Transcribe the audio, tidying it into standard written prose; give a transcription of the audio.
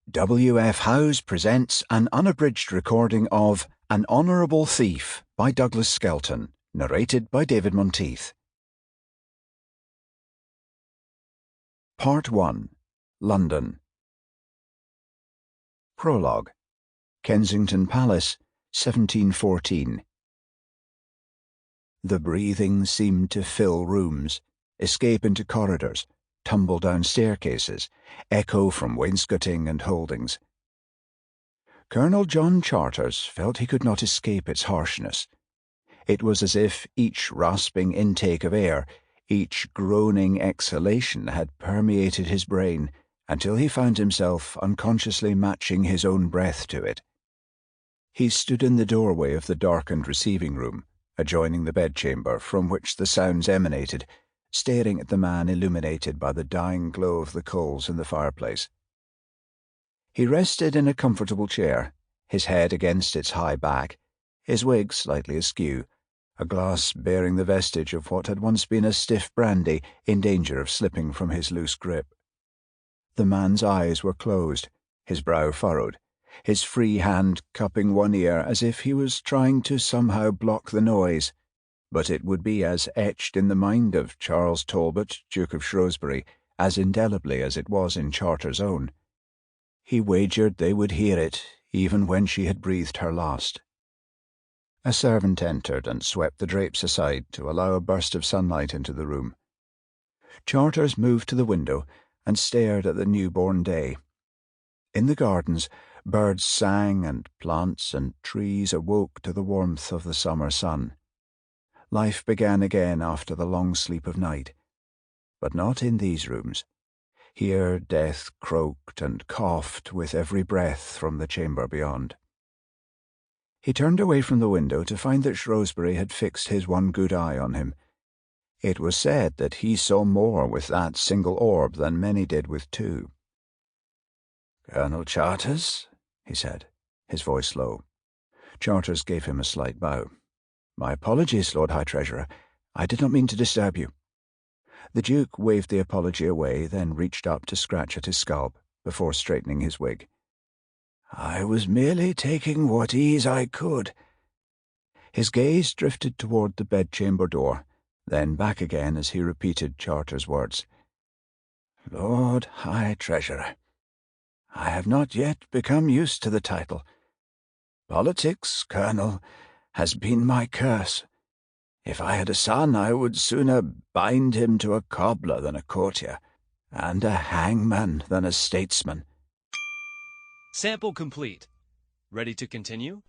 W.F. Howes presents an unabridged recording of An Honourable Thief by Douglas Skelton, narrated by David Monteath. Part 1. London. Prologue. Kensington Palace, 1714. The breathing seemed to fill rooms, escape into corridors, tumble down staircases, echo from wainscoting and holdings. Colonel John Charters felt he could not escape its harshness. It was as if each rasping intake of air, each groaning exhalation had permeated his brain until he found himself unconsciously matching his own breath to it. He stood in the doorway of the darkened receiving room, adjoining the bedchamber from which the sounds emanated, staring at the man illuminated by the dying glow of the coals in the fireplace. He rested in a comfortable chair, his head against its high back, his wig slightly askew, a glass bearing the vestige of what had once been a stiff brandy in danger of slipping from his loose grip. The man's eyes were closed, his brow furrowed, his free hand cupping one ear as if he was trying to somehow block the noise, but it would be as etched in the mind of Charles Talbot, Duke of Shrewsbury, as indelibly as it was in Charter's own. He wagered they would hear it, even when she had breathed her last. A servant entered and swept the drapes aside to allow a burst of sunlight into the room. Charters moved to the window and stared at the newborn day. In the gardens, birds sang and plants and trees awoke to the warmth of the summer sun. Life began again after the long sleep of night, but not in these rooms. Here death croaked and coughed with every breath from the chamber beyond. He turned away from the window to find that Shrewsbury had fixed his one good eye on him. It was said that he saw more with that single orb than many did with two. "Colonel Charters?" he said, his voice low. Charters gave him a slight bow. "My apologies, Lord High Treasurer. I did not mean to disturb you." The Duke waved the apology away, then reached up to scratch at his scalp, before straightening his wig. "I was merely taking what ease I could." His gaze drifted toward the bedchamber door, then back again as he repeated Charter's words. "Lord High Treasurer. I have not yet become used to the title. Politics, Colonel, has been my curse. If I had a son, I would sooner bind him to a cobbler than a courtier, and a hangman than a statesman." Sample complete. Ready to continue?